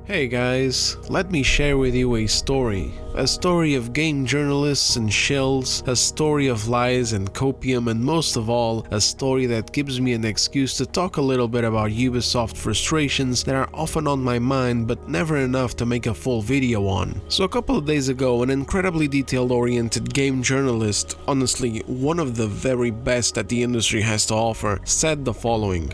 Hey guys, let me share with you a story of game journalists and shills, a story of lies and copium, and most of all, a story that gives me an excuse to talk a little bit about Ubisoft frustrations that are often on my mind but never enough to make a full video on. So a couple of days ago, an incredibly detail-oriented game journalist, honestly one of the very best that the industry has to offer, said the following.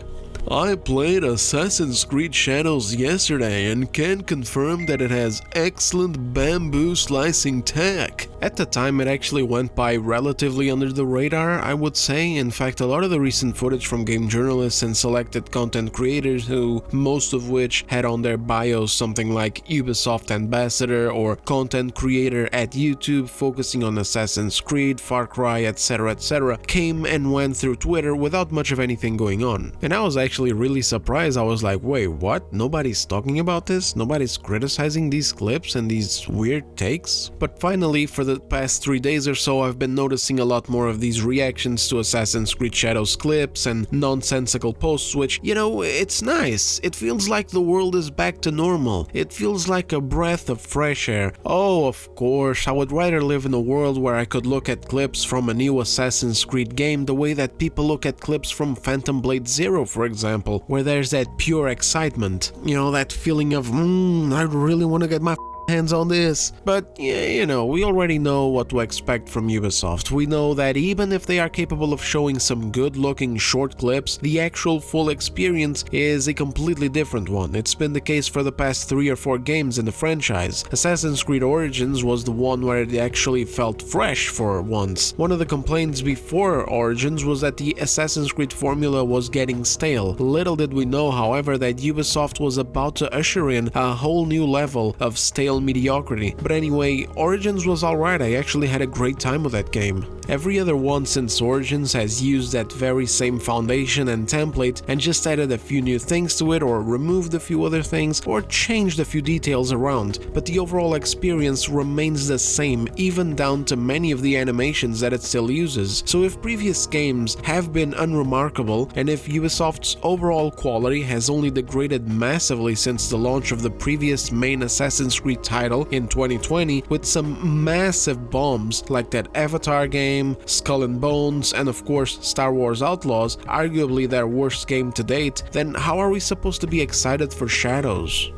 I played Assassin's Creed Shadows yesterday and can confirm that it has excellent bamboo slicing tech. At the time, it actually went by relatively under the radar, I would say. In fact, a lot of the recent footage from game journalists and selected content creators who, most of which had on their bios something like Ubisoft ambassador or content creator at YouTube focusing on Assassin's Creed, Far Cry, etc., came and went through Twitter without much of anything going on. And I was actually really surprised. I was like, wait, what? Nobody's talking about this? Nobody's criticizing these clips and these weird takes? But finally, for the past 3 days or so, I've been noticing a lot more of these reactions to Assassin's Creed Shadows clips and nonsensical posts, which, you know, it's nice. It feels like the world is back to normal. It feels like a breath of fresh air. Oh, of course, I would rather live in a world where I could look at clips from a new Assassin's Creed game the way that people look at clips from Phantom Blade Zero, for example, where there's that pure excitement. You know, that feeling of, I really want to get my hands on this. But yeah, you know, we already know what to expect from Ubisoft. We know that even if they are capable of showing some good looking short clips, the actual full experience is a completely different one. It's been the case for the past 3 or 4 games in the franchise. Assassin's Creed Origins was the one where it actually felt fresh for once. One of the complaints before Origins was that the Assassin's Creed formula was getting stale. Little did we know, however, that Ubisoft was about to usher in a whole new level of stale mediocrity. But anyway, Origins was alright. I actually had a great time with that game. Every other one since Origins has used that very same foundation and template and just added a few new things to it, or removed a few other things, or changed a few details around, but the overall experience remains the same, even down to many of the animations that it still uses. So if previous games have been unremarkable, and if Ubisoft's overall quality has only degraded massively since the launch of the previous main Assassin's Creed title in 2020, with some massive bombs like that Avatar game, Skull and Bones, and of course Star Wars Outlaws, arguably their worst game to date, then how are we supposed to be excited for Shadows?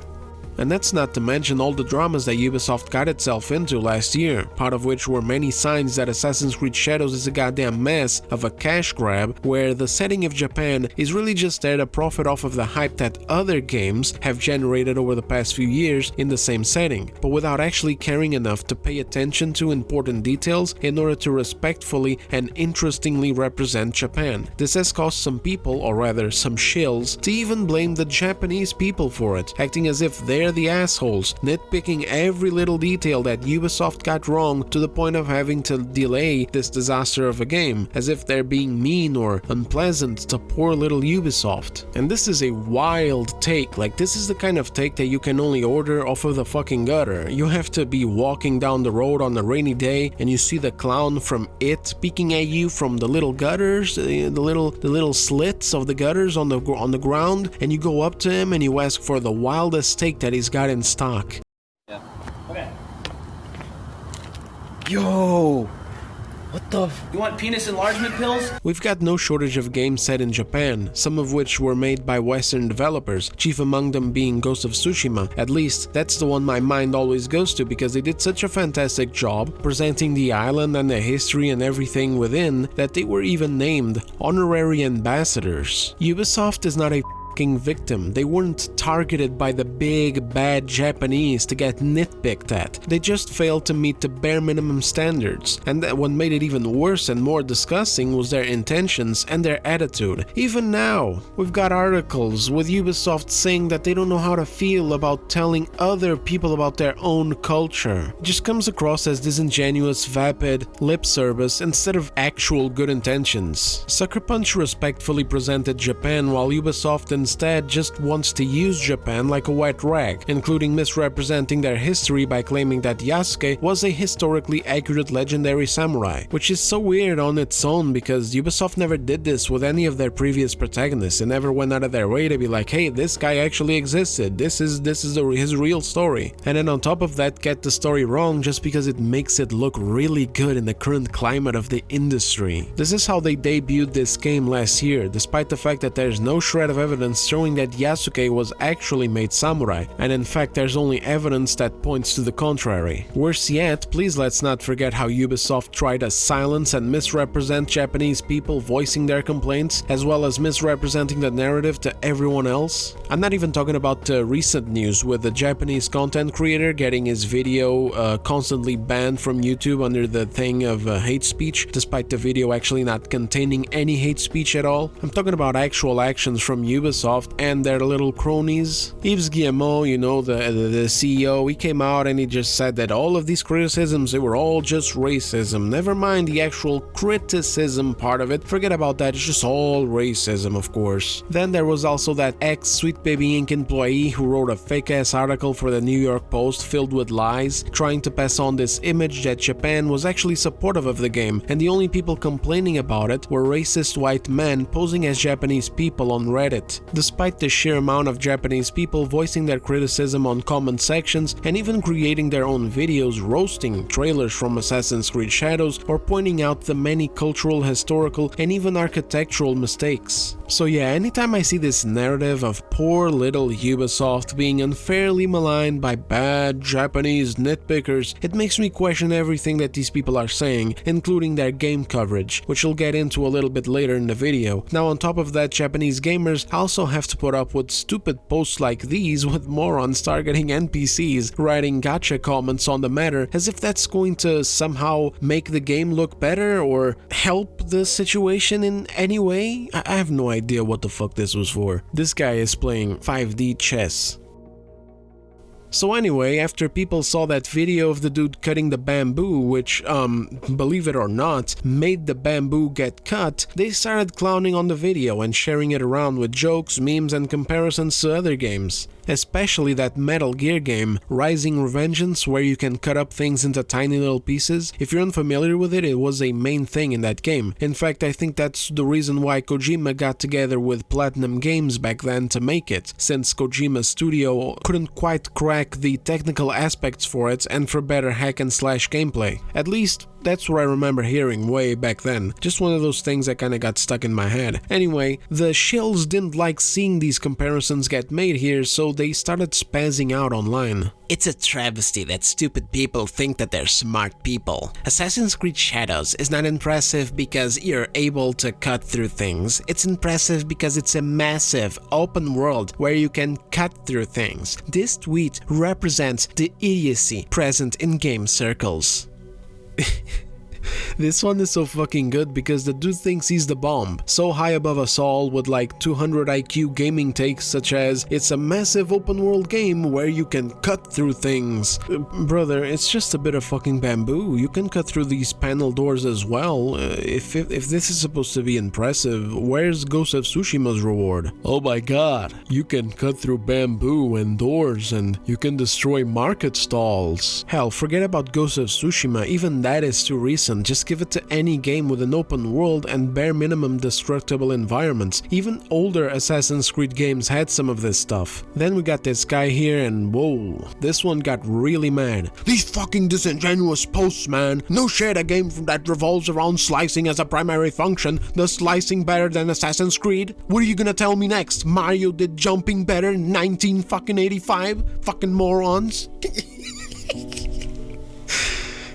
And that's not to mention all the dramas that Ubisoft got itself into last year, part of which were many signs that Assassin's Creed Shadows is a goddamn mess of a cash grab, where the setting of Japan is really just there to profit off of the hype that other games have generated over the past few years in the same setting, but without actually caring enough to pay attention to important details in order to respectfully and interestingly represent Japan. This has caused some people, or rather some shills, to even blame the Japanese people for it, acting as if they're the assholes, nitpicking every little detail that Ubisoft got wrong to the point of having to delay this disaster of a game, as if they're being mean or unpleasant to poor little Ubisoft. And this is a wild take. Like, this is the kind of take that you can only order off of the fucking gutter. You have to be walking down the road on a rainy day and you see the clown from It peeking at you from the little gutters, the little slits of the gutters on the ground, and you go up to him and you ask for the wildest take that he's got in stock. Yeah. Okay. Yo! What the You want penis enlargement pills? We've got no shortage of games set in Japan, some of which were made by Western developers, chief among them being Ghost of Tsushima. At least, that's the one my mind always goes to, because they did such a fantastic job presenting the island and the history and everything within that they were even named honorary ambassadors. Ubisoft is not a victim. They weren't targeted by the big bad Japanese to get nitpicked at. They just failed to meet the bare minimum standards. And what made it even worse and more disgusting was their intentions and their attitude. Even now, we've got articles with Ubisoft saying that they don't know how to feel about telling other people about their own culture. It just comes across as disingenuous, vapid lip service instead of actual good intentions. Sucker Punch respectfully presented Japan, while Ubisoft and instead just wants to use Japan like a wet rag, including misrepresenting their history by claiming that Yasuke was a historically accurate legendary samurai, which is so weird on its own because Ubisoft never did this with any of their previous protagonists and never went out of their way to be like, hey, this guy actually existed, this is his real story. And then on top of that, get the story wrong just because it makes it look really good in the current climate of the industry. This is how they debuted this game last year, despite the fact that there's no shred of evidence showing that Yasuke was actually made samurai, and in fact there's only evidence that points to the contrary. Worse yet, please let's not forget how Ubisoft tried to silence and misrepresent Japanese people voicing their complaints, as well as misrepresenting the narrative to everyone else. I'm not even talking about recent news with the Japanese content creator getting his video constantly banned from YouTube under the thing of hate speech, despite the video actually not containing any hate speech at all. I'm talking about actual actions from Ubisoft and their little cronies. Yves Guillemot, you know, the CEO, he came out and he just said that all of these criticisms, they were all just racism. Never mind the actual criticism part of it, forget about that, it's just all racism, of course. Then there was also that ex-Sweet Baby Inc. employee who wrote a fake-ass article for the New York Post filled with lies, trying to pass on this image that Japan was actually supportive of the game, and the only people complaining about it were racist white men posing as Japanese people on Reddit. Despite the sheer amount of Japanese people voicing their criticism on comment sections and even creating their own videos roasting trailers from Assassin's Creed Shadows or pointing out the many cultural, historical, and even architectural mistakes. So yeah, anytime I see this narrative of poor little Ubisoft being unfairly maligned by bad Japanese nitpickers, it makes me question everything that these people are saying, including their game coverage, which we'll get into a little bit later in the video. Now on top of that, Japanese gamers also have to put up with stupid posts like these with morons targeting NPCs, writing gotcha comments on the matter as if that's going to somehow make the game look better or help the situation in any way. I have no idea what the fuck this was for. This guy is playing 5D chess. So anyway, after people saw that video of the dude cutting the bamboo, which, believe it or not, made the bamboo get cut, they started clowning on the video and sharing it around with jokes, memes, and comparisons to other games. Especially that Metal Gear game, Rising Revengeance, where you can cut up things into tiny little pieces. If you're unfamiliar with it, it was a main thing in that game. In fact, I think that's the reason why Kojima got together with Platinum Games back then to make it, since Kojima's studio couldn't quite crack the technical aspects for it and for better hack and slash gameplay. At least, that's what I remember hearing way back then. Just one of those things that kinda got stuck in my head. Anyway, the Shills didn't like seeing these comparisons get made here, so they started spazzing out online. It's a travesty that stupid people think that they're smart people. Assassin's Creed Shadows is not impressive because you're able to cut through things. It's impressive because it's a massive open world where you can cut through things. This tweet represents the idiocy present in game circles. This one is so fucking good because the dude thinks he's the bomb, so high above us all with like 200 IQ gaming takes such as, it's a massive open world game where you can cut through things. Brother, it's just a bit of fucking bamboo, you can cut through these panel doors as well. If this is supposed to be impressive, where's Ghost of Tsushima's reward? Oh my god, you can cut through bamboo and doors and you can destroy market stalls. Hell, forget about Ghost of Tsushima, even that is too recent. Just give it to any game with an open world and bare minimum destructible environments. Even older Assassin's Creed games had some of this stuff. Then we got this guy here and whoa, this one got really mad. These fucking disingenuous posts, man. No shit, a game that revolves around slicing as a primary function. Does slicing better than Assassin's Creed? What are you gonna tell me next? Mario did jumping better in 1985? Fucking morons.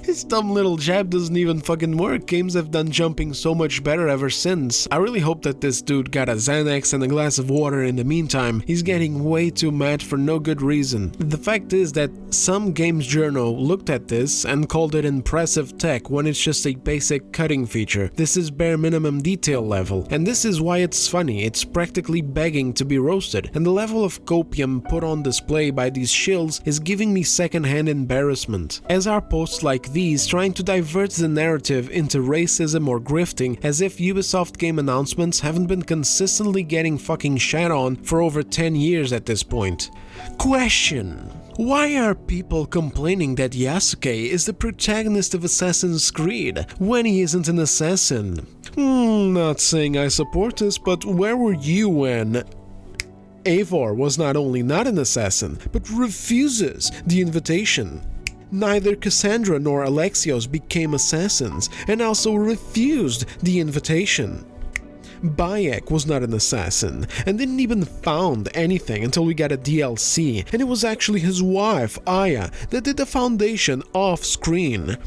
This dumb little jab doesn't even fucking work. Games have done jumping so much better ever since. I really hope that this dude got a Xanax and a glass of water in the meantime. He's getting way too mad for no good reason. The fact is that some games journal looked at this and called it impressive tech when it's just a basic cutting feature. This is bare minimum detail level. And this is why it's funny. It's practically begging to be roasted. And the level of copium put on display by these shills is giving me secondhand embarrassment. As are posts like these DLCs trying to divert the narrative into racism or grifting, as if Ubisoft game announcements haven't been consistently getting fucking shat on for over 10 years at this point. Question: why are people complaining that Yasuke is the protagonist of Assassin's Creed when he isn't an assassin? Not saying I support this, but where were you when Eivor was not only not an assassin, but refuses the invitation? Neither Cassandra nor Alexios became assassins, and also refused the invitation. Bayek was not an assassin, and didn't even found anything until we got a DLC, and it was actually his wife, Aya, that did the foundation off-screen.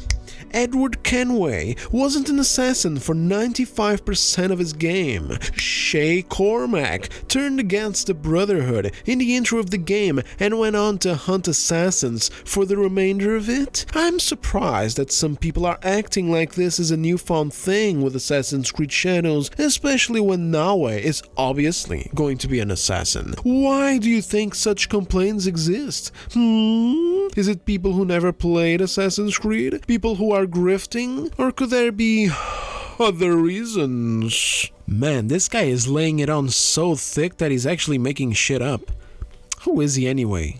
Edward Kenway wasn't an assassin for 95% of his game. Shay Cormac turned against the Brotherhood in the intro of the game and went on to hunt assassins for the remainder of it. I'm surprised that some people are acting like this is a newfound thing with Assassin's Creed Shadows, especially when Naue is obviously going to be an assassin. Why do you think such complaints exist? Is it people who never played Assassin's Creed? People who are grifting? Or could there be other reasons? Man, this guy is laying it on so thick that he's actually making shit up. Who is he anyway?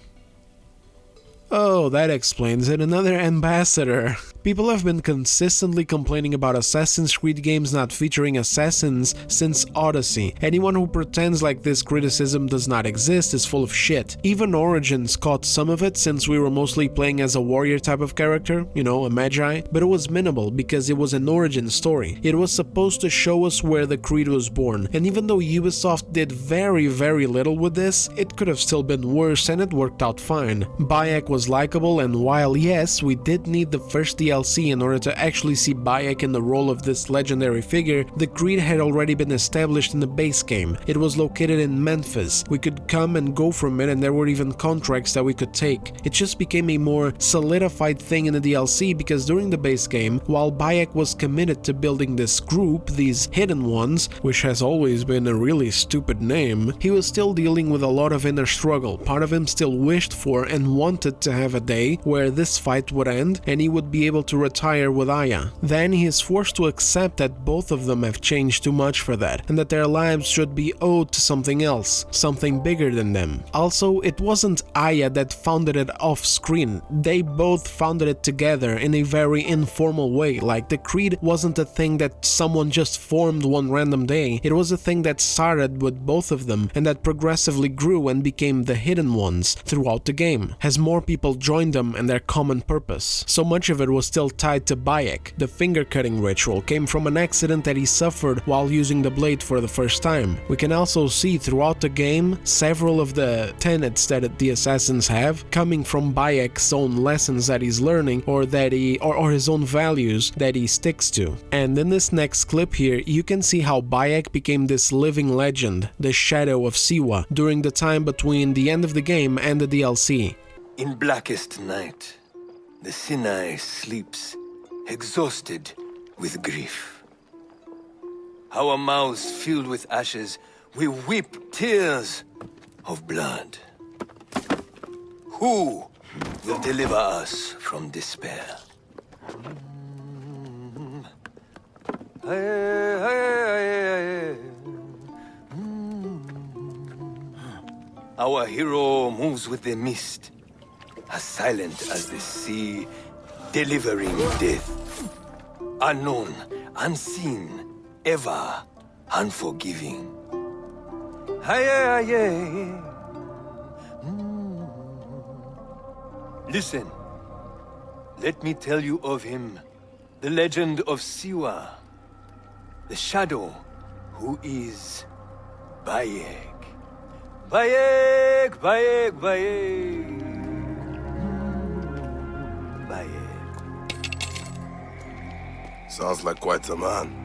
Oh, that explains it. Another ambassador. People have been consistently complaining about Assassin's Creed games not featuring assassins since Odyssey. Anyone who pretends like this criticism does not exist is full of shit. Even Origins caught some of it since we were mostly playing as a warrior type of character, you know, a magi, but it was minimal because it was an origin story. It was supposed to show us where the Creed was born, and even though Ubisoft did very little with this, it could have still been worse and it worked out fine. Bayek was likable, and while yes, we did need the first DLC in order to actually see Bayek in the role of this legendary figure, the Creed had already been established in the base game. It was located in Memphis. We could come and go from it, and there were even contracts that we could take. It just became a more solidified thing in the DLC because during the base game, while Bayek was committed to building this group, these Hidden Ones, which has always been a really stupid name, he was still dealing with a lot of inner struggle. Part of him still wished for and wanted to have a day where this fight would end and he would be able to retire with Aya. Then he is forced to accept that both of them have changed too much for that, and that their lives should be owed to something else, something bigger than them. Also, it wasn't Aya that founded it off screen. They both founded it together in a very informal way. Like, the Creed wasn't a thing that someone just formed one random day. It was a thing that started with both of them and that progressively grew and became the Hidden Ones throughout the game, as more people joined them and their common purpose. So much of it was still tied to Bayek. The finger-cutting ritual came from an accident that he suffered while using the blade for the first time. We can also see throughout the game several of the tenets that the assassins have coming from Bayek's own lessons that he's learning, or that or his own values that he sticks to. And in this next clip here, you can see how Bayek became this living legend, the shadow of Siwa, during the time between the end of the game and the DLC. In blackest night, the Sinai sleeps, exhausted with grief. Our mouths filled with ashes, we weep tears of blood. Who will deliver us from despair? Our hero moves with the mist, as silent as the sea, delivering death. Unknown, unseen, ever unforgiving. Listen, let me tell you of him, the legend of Siwa, the shadow who is Bayek. Bayek, Bayek, Bayek. Sounds like quite a man.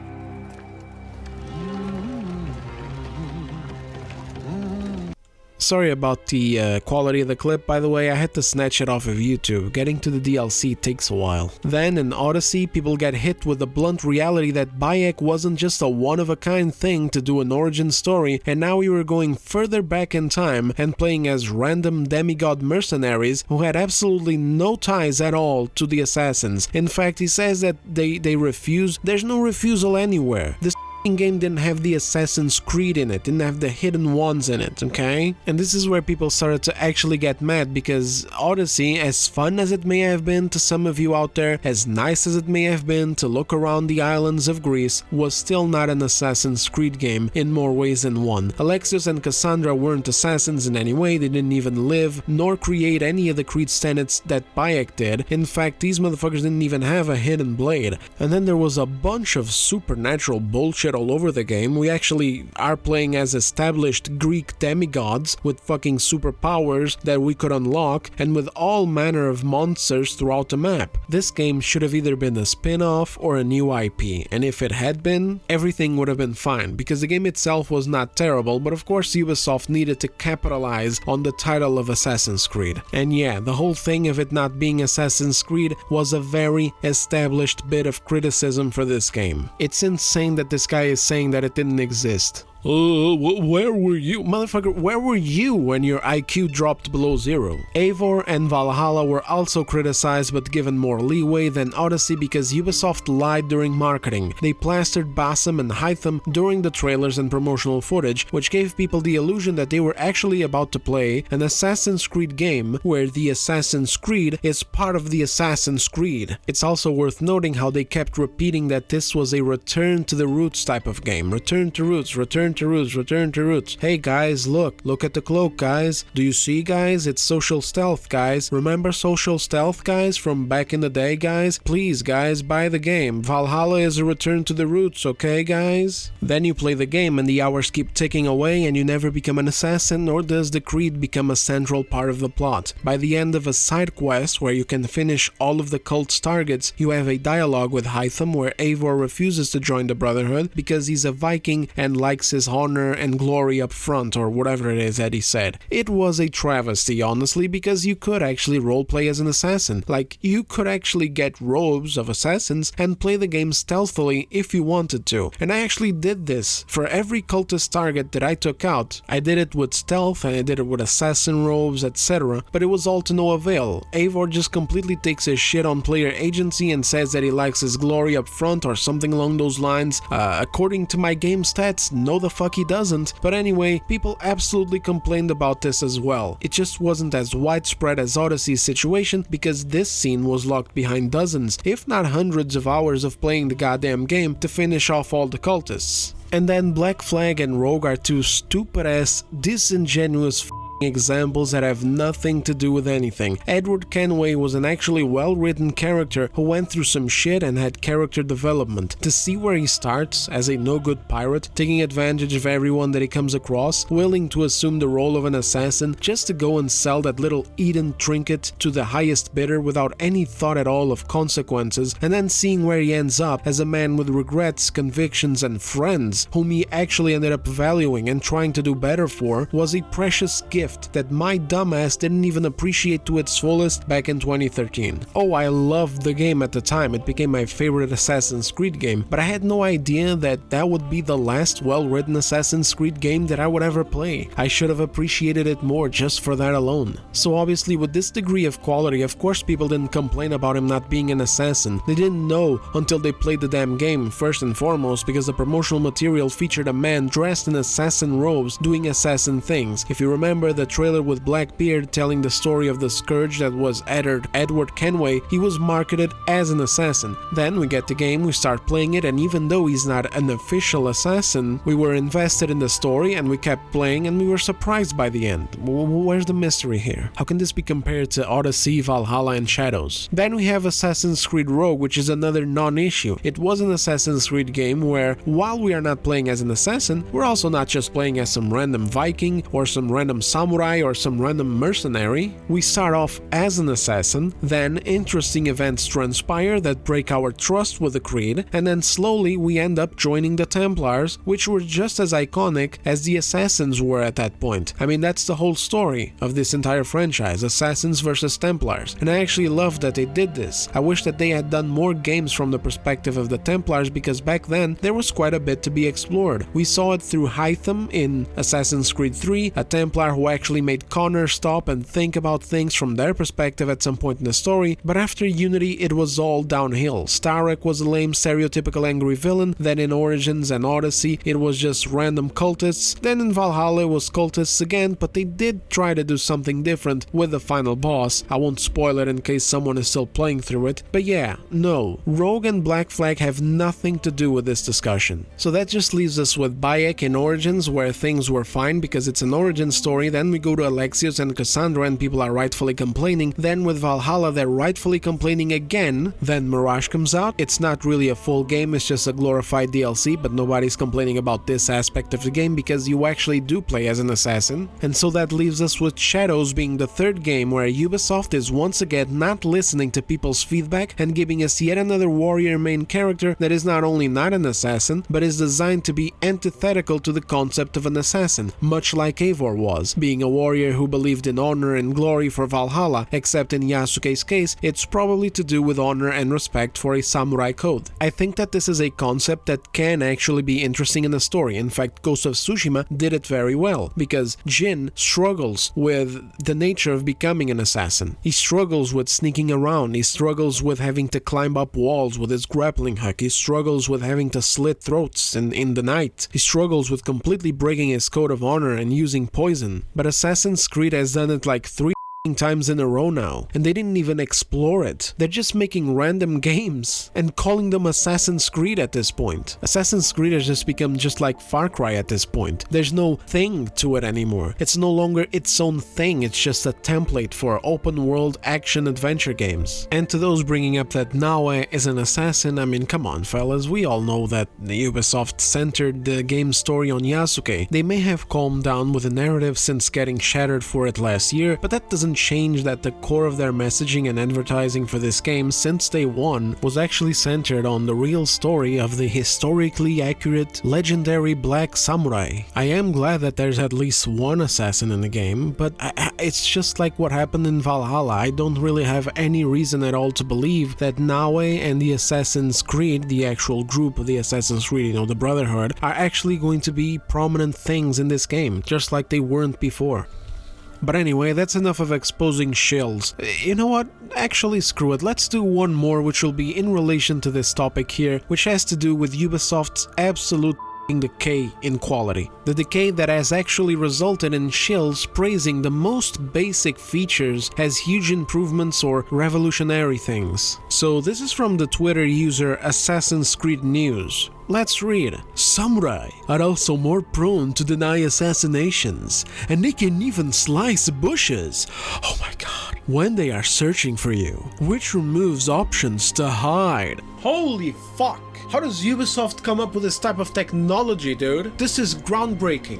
Sorry about the quality of the clip, by the way, I had to snatch it off of YouTube. Getting to the DLC takes a while. Then in Odyssey, people get hit with the blunt reality that Bayek wasn't just a one-of-a-kind thing to do an origin story, and now we were going further back in time and playing as random demigod mercenaries who had absolutely no ties at all to the assassins. In fact, he says that they refuse. There's no refusal anywhere. This game didn't have the Assassin's Creed in it, didn't have the hidden ones in it, okay? And this is where people started to actually get mad, because Odyssey, as fun as it may have been to some of you out there, as nice as it may have been to look around the islands of Greece, was still not an Assassin's Creed game in more ways than one. Alexios and Cassandra weren't assassins in any way, they didn't even live, nor create any of the Creed's tenets that Bayek did. In fact, these motherfuckers didn't even have a hidden blade. And then there was a bunch of supernatural bullshit all over the game. We actually are playing as established Greek demigods with fucking superpowers that we could unlock, and with all manner of monsters throughout the map. This game should have either been a spin-off or a new IP, and if it had been, everything would have been fine, because the game itself was not terrible, but of course Ubisoft needed to capitalize on the title of Assassin's Creed. And yeah, the whole thing of it not being Assassin's Creed was a very established bit of criticism for this game. It's insane that this guy is saying that it didn't exist. Where were you? Motherfucker, where were you when your IQ dropped below 0? Eivor and Valhalla were also criticized but given more leeway than Odyssey because Ubisoft lied during marketing. They plastered Basim and Hytham during the trailers and promotional footage, which gave people the illusion that they were actually about to play an Assassin's Creed game where the Assassin's Creed is part of the Assassin's Creed. It's also worth noting how they kept repeating that this was a return to the roots type of game. Return to roots, return to roots, return to roots. Hey guys, look at the cloak, guys. Do you see, guys? It's social stealth, guys. Remember social stealth, guys, from back in the day, guys? Please, guys, buy the game. Valhalla is a return to the roots, okay, guys? Then you play the game and the hours keep ticking away and you never become an assassin, nor does the Creed become a central part of the plot. By the end of a side quest where you can finish all of the cult's targets, you have a dialogue with Hytham where Eivor refuses to join the Brotherhood because he's a Viking and likes his honor and glory up front, or whatever it is that he said. It was a travesty, honestly, because you could actually roleplay as an assassin. Like, you could actually get robes of assassins and play the game stealthily if you wanted to. And I actually did this. For every cultist target that I took out, I did it with stealth and I did it with assassin robes, etc. But it was all to no avail. Eivor just completely takes his shit on player agency and says that he likes his glory up front or something along those lines. According to my game stats, no the fuck he doesn't. But anyway, people absolutely complained about this as well. It just wasn't as widespread as Odyssey's situation because this scene was locked behind dozens, if not hundreds of hours of playing the goddamn game to finish off all the cultists. And then Black Flag and Rogue are two stupid-ass, disingenuous examples that have nothing to do with anything. Edward Kenway was an actually well-written character who went through some shit and had character development. To see where he starts as a no-good pirate, taking advantage of everyone that he comes across, willing to assume the role of an assassin just to go and sell that little Eden trinket to the highest bidder without any thought at all of consequences, and then seeing where he ends up as a man with regrets, convictions, and friends whom he actually ended up valuing and trying to do better for, was a precious gift that my dumbass didn't even appreciate to its fullest back in 2013. Oh, I loved the game at the time, it became my favorite Assassin's Creed game, but I had no idea that that would be the last well-written Assassin's Creed game that I would ever play. I should have appreciated it more just for that alone. So obviously with this degree of quality, of course people didn't complain about him not being an assassin. They didn't know until they played the damn game, first and foremost because the promotional material featured a man dressed in assassin robes doing assassin things. If you remember the trailer with Blackbeard telling the story of the scourge that was Edward Kenway, he was marketed as an assassin. Then we get the game, we start playing it, and even though he's not an official assassin, we were invested in the story and we kept playing and we were surprised by the end. Where's the mystery here? How can this be compared to Odyssey, Valhalla, and Shadows? Then we have Assassin's Creed Rogue, which is another non-issue. It was an Assassin's Creed game where, while we are not playing as an assassin, we're also not just playing as some random Viking or some random samurai samurai or some random mercenary. We start off as an assassin, then interesting events transpire that break our trust with the Creed, and then slowly we end up joining the Templars, which were just as iconic as the assassins were at that point. I mean, that's the whole story of this entire franchise, assassins versus Templars, and I actually love that they did this. I wish that they had done more games from the perspective of the Templars, because back then there was quite a bit to be explored. We saw it through Hytham in Assassin's Creed 3, a Templar who actually made Connor stop and think about things from their perspective at some point in the story, but after Unity it was all downhill. Starek was a lame stereotypical angry villain, then in Origins and Odyssey it was just random cultists, then in Valhalla it was cultists again, but they did try to do something different with the final boss. I won't spoil it in case someone is still playing through it, but yeah, no, Rogue and Black Flag have nothing to do with this discussion. So that just leaves us with Bayek in Origins, where things were fine because it's an origin story, then we go to Alexios and Cassandra and people are rightfully complaining, then with Valhalla they're rightfully complaining again, then Mirage comes out, it's not really a full game, it's just a glorified DLC, but nobody's complaining about this aspect of the game because you actually do play as an assassin. And so that leaves us with Shadows being the third game, where Ubisoft is once again not listening to people's feedback and giving us yet another warrior main character that is not only not an assassin, but is designed to be antithetical to the concept of an assassin, much like Eivor was, being a warrior who believed in honor and glory for Valhalla, except in Yasuke's case, it's probably to do with honor and respect for a samurai code. I think that this is a concept that can actually be interesting in a story. In fact, Ghost of Tsushima did it very well, because Jin struggles with the nature of becoming an assassin. He struggles with sneaking around, he struggles with having to climb up walls with his grappling hook, he struggles with having to slit throats in the night, he struggles with completely breaking his code of honor and using poison. But Assassin's Creed has done it like 3 times in a row now, and they didn't even explore it. They're just making random games and calling them Assassin's Creed at this point. Assassin's Creed has just become just like Far Cry at this point. There's no thing to it anymore. It's no longer its own thing, it's just a template for open world action adventure games. And to those bringing up that Naue is an assassin, I mean, come on fellas, we all know that Ubisoft centered the game's story on Yasuke. They may have calmed down with the narrative since getting shattered for it last year, but that doesn't change that the core of their messaging and advertising for this game since day one was actually centered on the real story of the historically accurate, legendary Black Samurai. I am glad that there's at least one assassin in the game, but it's just like what happened in Valhalla. I don't really have any reason at all to believe that Naue and the Assassin's Creed, the actual group of the Assassin's Creed, the Brotherhood, are actually going to be prominent things in this game, just like they weren't before. But anyway, that's enough of exposing Shills. You know what? Actually, screw it. Let's do one more, which will be in relation to this topic here, which has to do with Ubisoft's absolute decay in quality. The decay that has actually resulted in Shills praising the most basic features as huge improvements or revolutionary things. So this is from the Twitter user Assassin's Creed News. Let's read. Samurai are also more prone to deny assassinations, and they can even slice bushes. Oh my god. When they are searching for you, which removes options to hide. Holy fuck. How does Ubisoft come up with this type of technology, dude? This is groundbreaking.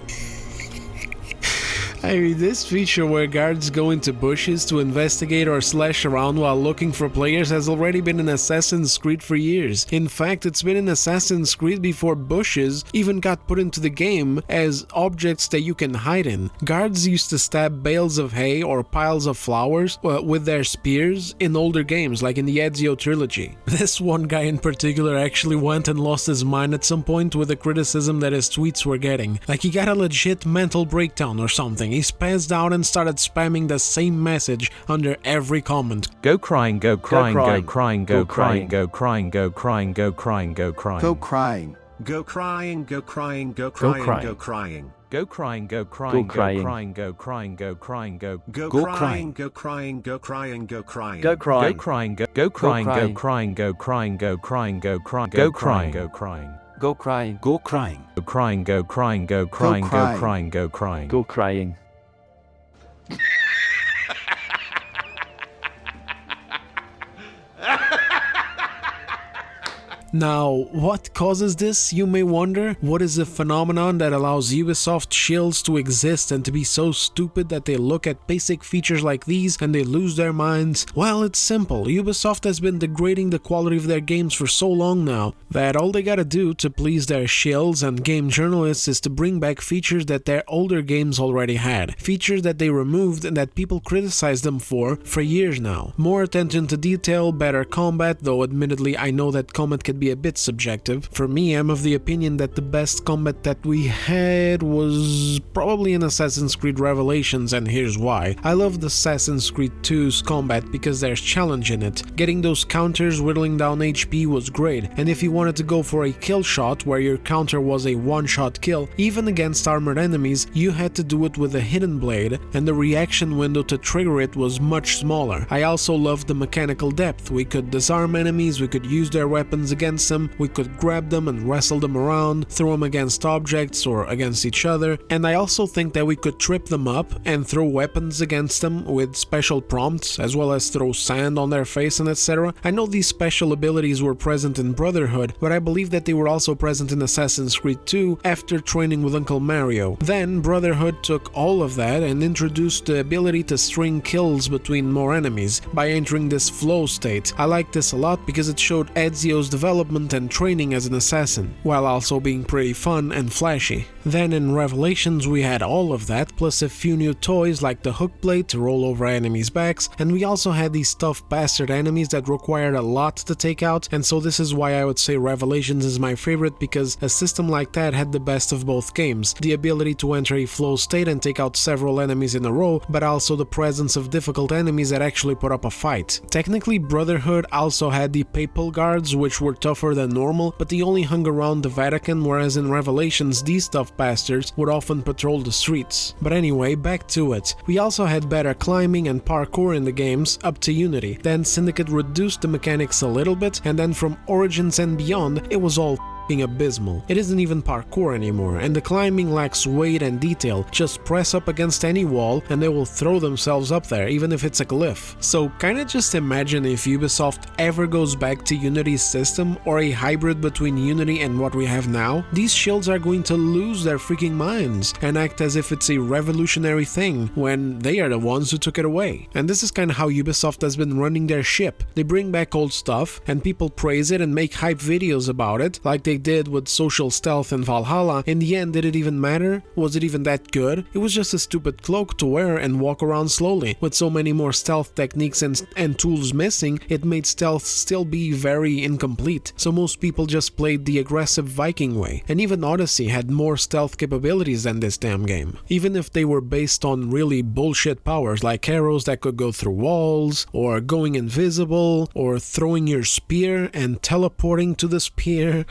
I mean, this feature where guards go into bushes to investigate or slash around while looking for players has already been in Assassin's Creed for years. In fact, it's been in Assassin's Creed before bushes even got put into the game as objects that you can hide in. Guards used to stab bales of hay or piles of flowers with their spears in older games, like in the Ezio trilogy. This one guy in particular actually went and lost his mind at some point with the criticism that his tweets were getting. Like he got a legit mental breakdown or something. He spazzed out and started spamming the same message under every comment. Go crying, go crying, go crying, go crying, go crying, go crying, go crying, go crying. Go crying. Go crying, go crying, go crying, go crying. Go crying, go crying, go crying, go crying, go crying, go crying, go crying, go crying, go crying. Go crying, go crying, go crying, go crying, go crying, go crying, go crying, go crying. Go crying. Go crying. Go crying, go crying, go crying, go crying, go crying. Go crying. Now, what causes this, you may wonder? What is the phenomenon that allows Ubisoft Shills to exist and to be so stupid that they look at basic features like these and they lose their minds? Well, it's simple. Ubisoft has been degrading the quality of their games for so long now that all they gotta do to please their shills and game journalists is to bring back features that their older games already had. Features that they removed and that people criticized them for years now. More attention to detail, better combat, though admittedly I know that combat can be a bit subjective. For me, I'm of the opinion that the best combat that we had was probably in Assassin's Creed Revelations, and here's why. I loved Assassin's Creed 2's combat because there's challenge in it. Getting those counters whittling down HP was great, and if you wanted to go for a kill shot where your counter was a one-shot kill, even against armored enemies, you had to do it with a hidden blade, and the reaction window to trigger it was much smaller. I also loved the mechanical depth. We could disarm enemies, we could use their weapons against them, we could grab them and wrestle them around, throw them against objects or against each other, and I also think that we could trip them up and throw weapons against them with special prompts, as well as throw sand on their face and etc. I know these special abilities were present in Brotherhood, but I believe that they were also present in Assassin's Creed 2 after training with Uncle Mario. Then Brotherhood took all of that and introduced the ability to string kills between more enemies by entering this flow state. I like this a lot because it showed Ezio's development and training as an assassin, while also being pretty fun and flashy. Then in Revelations we had all of that, plus a few new toys like the hook blade to roll over enemies' backs, and we also had these tough bastard enemies that required a lot to take out, and so this is why I would say Revelations is my favorite, because a system like that had the best of both games. The ability to enter a flow state and take out several enemies in a row, but also the presence of difficult enemies that actually put up a fight. Technically, Brotherhood also had the Papal Guards, which were tougher than normal, but they only hung around the Vatican, whereas in Revelations these tough bastards would often patrol the streets. But anyway, back to it. We also had better climbing and parkour in the games up to Unity. Then Syndicate reduced the mechanics a little bit, and then from Origins and beyond, it was all abysmal. It isn't even parkour anymore, and the climbing lacks weight and detail. Just press up against any wall and they will throw themselves up there, even if it's a glyph. So kinda just imagine if Ubisoft ever goes back to Unity's system, or a hybrid between Unity and what we have now. These shills are going to lose their freaking minds and act as if it's a revolutionary thing when they are the ones who took it away. And this is kinda how Ubisoft has been running their ship. They bring back old stuff and people praise it and make hype videos about it, like they did with Social Stealth and Valhalla. In the end, did it even matter? Was it even that good? It was just a stupid cloak to wear and walk around slowly. With so many more stealth techniques and tools missing, it made stealth still be very incomplete. So most people just played the aggressive Viking way. And even Odyssey had more stealth capabilities than this damn game. Even if they were based on really bullshit powers like arrows that could go through walls, or going invisible, or throwing your spear and teleporting to the spear.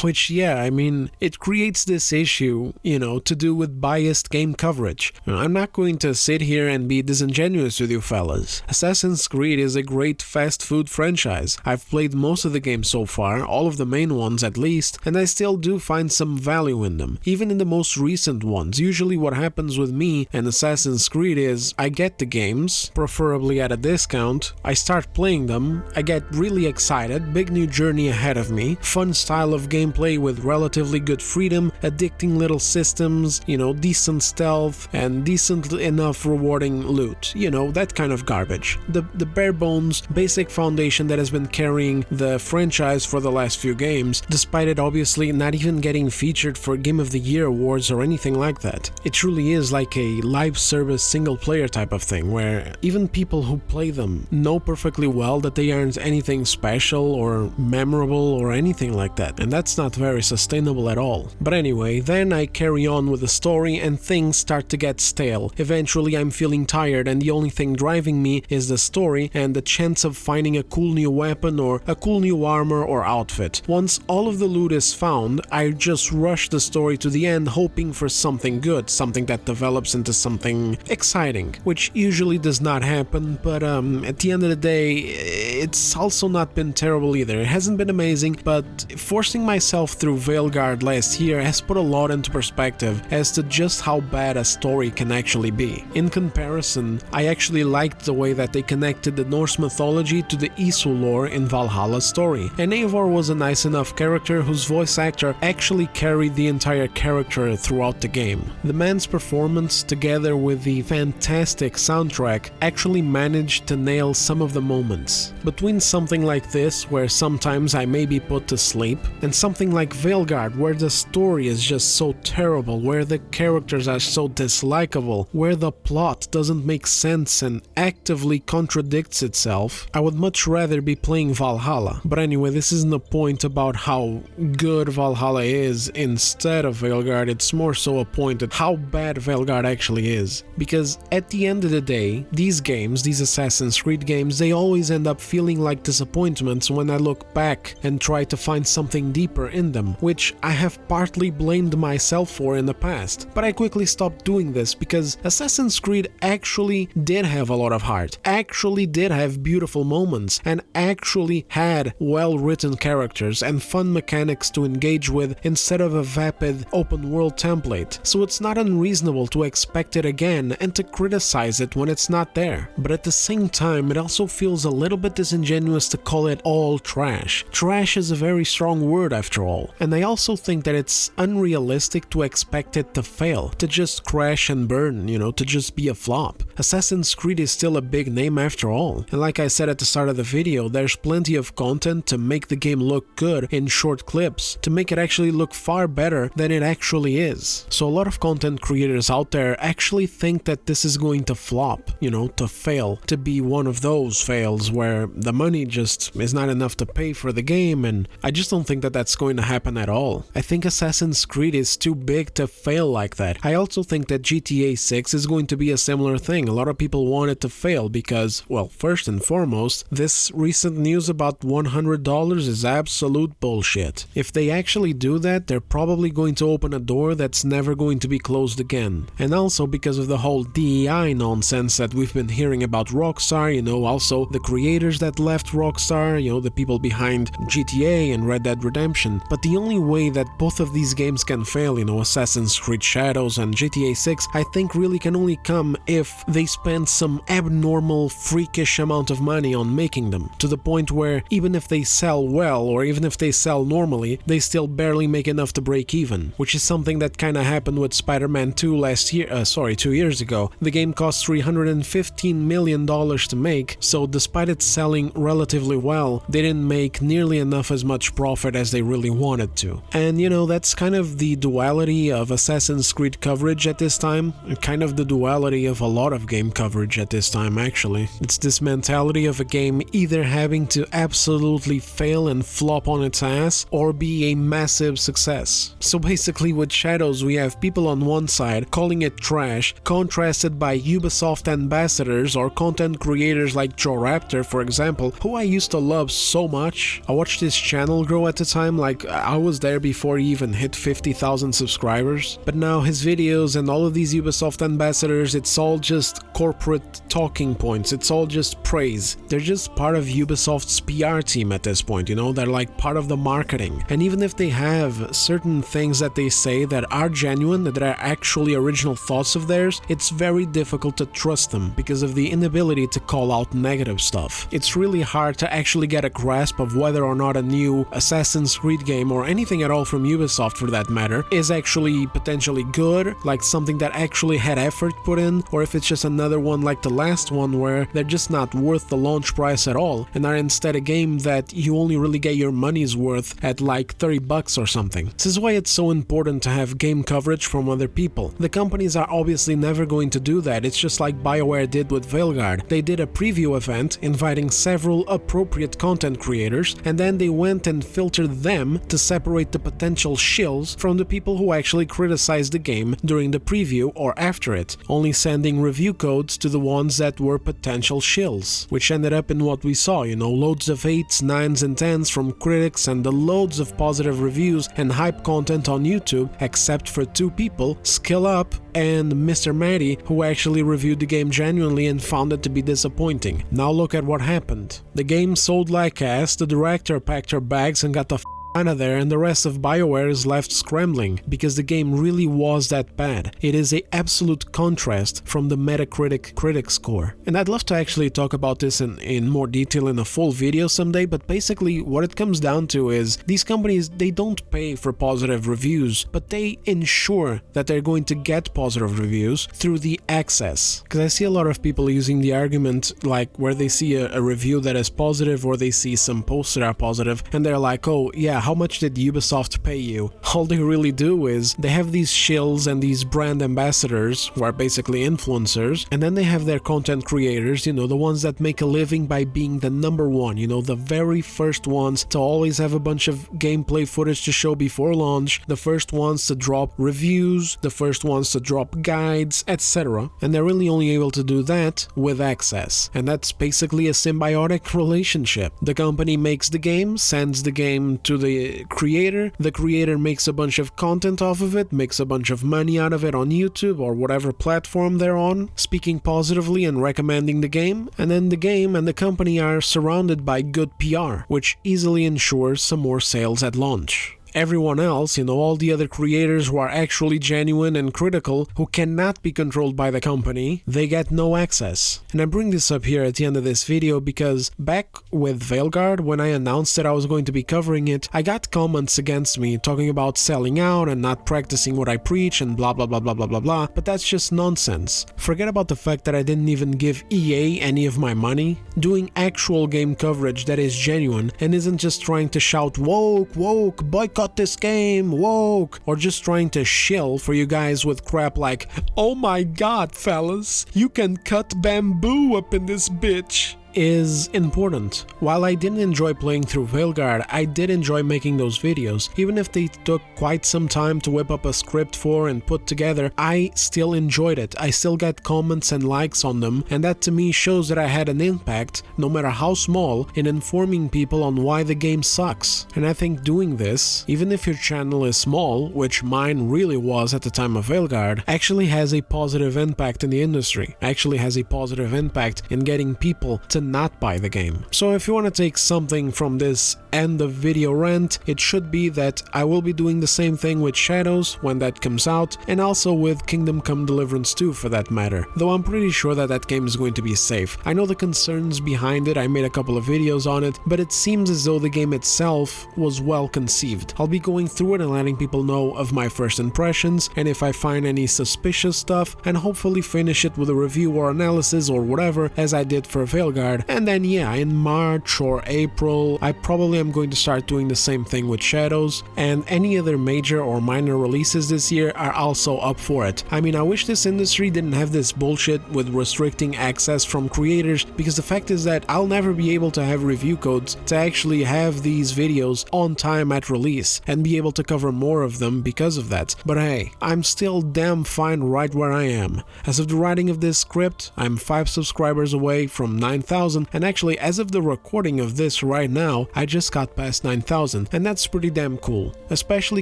Which, yeah, I mean, it creates this issue, to do with biased game coverage. I'm not going to sit here and be disingenuous with you fellas. Assassin's Creed is a great fast food franchise. I've played most of the games so far, all of the main ones at least, and I still do find some value in them, even in the most recent ones. Usually what happens with me and Assassin's Creed is, I get the games, preferably at a discount, I start playing them, I get really excited, big new journey ahead of me, fun style of gameplay with relatively good freedom, addicting little systems, decent stealth, and decent enough rewarding loot, that kind of garbage. The bare bones, basic foundation that has been carrying the franchise for the last few games, despite it obviously not even getting featured for Game of the Year awards or anything like that. It truly is like a live service single player type of thing, where even people who play them know perfectly well that they aren't anything special or memorable or anything like that, and that's not very sustainable at all. But anyway, then I carry on with the story and things start to get stale. Eventually I'm feeling tired and the only thing driving me is the story and the chance of finding a cool new weapon or a cool new armor or outfit. Once all of the loot is found, I just rush the story to the end hoping for something good, something that develops into something exciting, which usually does not happen, but at the end of the day, it's also not been terrible either. It hasn't been amazing, but forcing myself myself through Veilguard last year has put a lot into perspective as to just how bad a story can actually be. In comparison, I actually liked the way that they connected the Norse mythology to the Isu lore in Valhalla's story, and Eivor was a nice enough character whose voice actor actually carried the entire character throughout the game. The man's performance, together with the fantastic soundtrack, actually managed to nail some of the moments. Between something like this, where sometimes I may be put to sleep, and something like Veilguard, where the story is just so terrible, where the characters are so dislikable, where the plot doesn't make sense and actively contradicts itself, I would much rather be playing Valhalla. But anyway, this isn't a point about how good Valhalla is instead of Veilguard, it's more so a point at how bad Veilguard actually is. Because at the end of the day, these games, these Assassin's Creed games, they always end up feeling like disappointments when I look back and try to find something deeper in them, which I have partly blamed myself for in the past. But I quickly stopped doing this because Assassin's Creed actually did have a lot of heart, actually did have beautiful moments, and actually had well-written characters and fun mechanics to engage with instead of a vapid open world template. So it's not unreasonable to expect it again and to criticize it when it's not there. But at the same time, it also feels a little bit disingenuous to call it all trash. Trash is a very strong word after all, and I also think that it's unrealistic to expect it to fail, to just crash and burn, to just be a flop. Assassin's Creed is still a big name after all, and like I said at the start of the video, there's plenty of content to make the game look good in short clips, to make it actually look far better than it actually is. So a lot of content creators out there actually think that this is going to flop, to fail, to be one of those fails where the money just is not enough to pay for the game, and I just don't think that that's going to happen at all. I think Assassin's Creed is too big to fail like that. I also think that GTA 6 is going to be a similar thing. A lot of people want it to fail because, well, first and foremost, this recent news about $100 is absolute bullshit. If they actually do that, they're probably going to open a door that's never going to be closed again. And also because of the whole DEI nonsense that we've been hearing about Rockstar, also the creators that left Rockstar, the people behind GTA and Red Dead Redemption. But the only way that both of these games can fail, Assassin's Creed Shadows and GTA 6, I think really can only come if they spend some abnormal, freakish amount of money on making them, to the point where even if they sell well, or even if they sell normally, they still barely make enough to break even, which is something that kinda happened with Spider-Man 2 2 years ago. The game cost $315 million to make, so despite it selling relatively well, they didn't make nearly enough as much profit as they really wanted to. And that's kind of the duality of Assassin's Creed coverage at this time, and kind of the duality of a lot of game coverage at this time actually. It's this mentality of a game either having to absolutely fail and flop on its ass, or be a massive success. So basically with Shadows we have people on one side calling it trash, contrasted by Ubisoft ambassadors or content creators like Joe Raptor, for example, who I used to love so much. I watched his channel grow at the time, like I was there before he even hit 50,000 subscribers. But now his videos and all of these Ubisoft ambassadors, it's all just corporate talking points, it's all just praise. They're just part of Ubisoft's PR team at this point, they're like part of the marketing. And even if they have certain things that they say that are genuine, that are actually original thoughts of theirs, it's very difficult to trust them because of the inability to call out negative stuff. It's really hard to actually get a grasp of whether or not a new Assassin's Creed game, or anything at all from Ubisoft for that matter, is actually potentially good, like something that actually had effort put in, or if it's just another one like the last one where they're just not worth the launch price at all and are instead a game that you only really get your money's worth at like $30 or something. This is why it's so important to have game coverage from other people. The companies are obviously never going to do that. It's just like BioWare did with Veilguard. They did a preview event inviting several appropriate content creators, and then they went and filtered them to separate the potential shills from the people who actually criticized the game during the preview or after it, only sending review codes to the ones that were potential shills, which ended up in what we saw, loads of 8s, 9s and 10s from critics and the loads of positive reviews and hype content on YouTube, except for two people, Skill Up and Mr. Matty, who actually reviewed the game genuinely and found it to be disappointing. Now look at what happened. The game sold like ass, the director packed her bags and got the out of there, and the rest of BioWare is left scrambling because the game really was that bad. It is a absolute contrast from the Metacritic critic score. And I'd love to actually talk about this in more detail in a full video someday, but basically what it comes down to is these companies, they don't pay for positive reviews, but they ensure that they're going to get positive reviews through the access. Because I see a lot of people using the argument like where they see a review that is positive or they see some posts that are positive and they're like, oh yeah, how much did Ubisoft pay you? All they really do is they have these shills and these brand ambassadors who are basically influencers, and then they have their content creators, you know, the ones that make a living by being the number one, you know, the very first ones to always have a bunch of gameplay footage to show before launch, the first ones to drop reviews, the first ones to drop guides, etc. And they're really only able to do that with access. And that's basically a symbiotic relationship. The company makes the game, sends the game to the creator makes a bunch of content off of it, makes a bunch of money out of it on YouTube or whatever platform they're on, speaking positively and recommending the game, and then the game and the company are surrounded by good PR, which easily ensures some more sales at launch. Everyone else, you know, all the other creators who are actually genuine and critical, who cannot be controlled by the company, they get no access. And I bring this up here at the end of this video because back with Veilguard, when I announced that I was going to be covering it, I got comments against me talking about selling out and not practicing what I preach and blah blah blah blah blah blah blah, but that's just nonsense. Forget about the fact that I didn't even give EA any of my money. Doing actual game coverage that is genuine and isn't just trying to shout woke, woke, boycott this game, woke, or just trying to shill for you guys with crap like, oh my god fellas, you can cut bamboo up in this bitch, is important. While I didn't enjoy playing through Veilguard, I did enjoy making those videos. Even if they took quite some time to whip up a script for and put together, I still enjoyed it. I still got comments and likes on them, and that to me shows that I had an impact, no matter how small, in informing people on why the game sucks. And I think doing this, even if your channel is small, which mine really was at the time of Veilguard, actually has a positive impact in the industry, actually has a positive impact in getting people to not buy the game. So if you want to take something from this end of video rant, it should be that I will be doing the same thing with Shadows when that comes out, and also with Kingdom Come Deliverance 2 for that matter, though I'm pretty sure that that game is going to be safe. I know the concerns behind it, I made a couple of videos on it, but it seems as though the game itself was well conceived. I'll be going through it and letting people know of my first impressions, and if I find any suspicious stuff, and hopefully finish it with a review or analysis or whatever, as I did for Veilguard. And then yeah, in March or April, I probably am going to start doing the same thing with Shadows, and any other major or minor releases this year are also up for it. I mean, I wish this industry didn't have this bullshit with restricting access from creators, because the fact is that I'll never be able to have review codes to actually have these videos on time at release and be able to cover more of them because of that. But hey, I'm still damn fine right where I am. As of the writing of this script, I'm 5 subscribers away from 9,000, and actually as of the recording of this right now, I just got past 9,000, and that's pretty damn cool, especially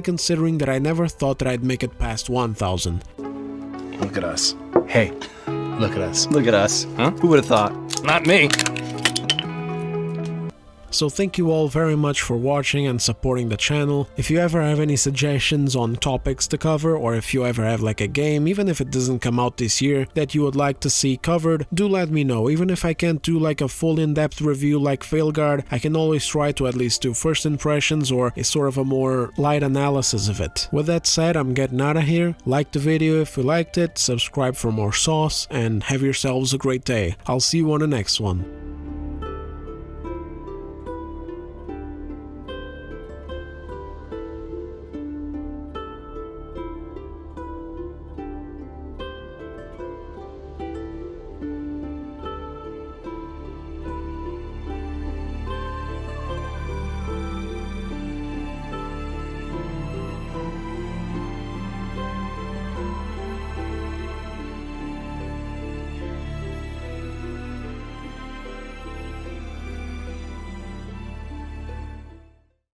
considering that I never thought that I'd make it past 1,000. Look at us. Hey, look at us. Look at us, huh? Who would have thought? Not me. So thank you all very much for watching and supporting the channel. If you ever have any suggestions on topics to cover, or if you ever have like a game, even if it doesn't come out this year, that you would like to see covered, do let me know. Even if I can't do like a full in-depth review like Veilguard, I can always try to at least do first impressions or a sort of a more light analysis of it. With that said, I'm getting out of here. Like the video if you liked it, subscribe for more sauce, and have yourselves a great day. I'll see you on the next one.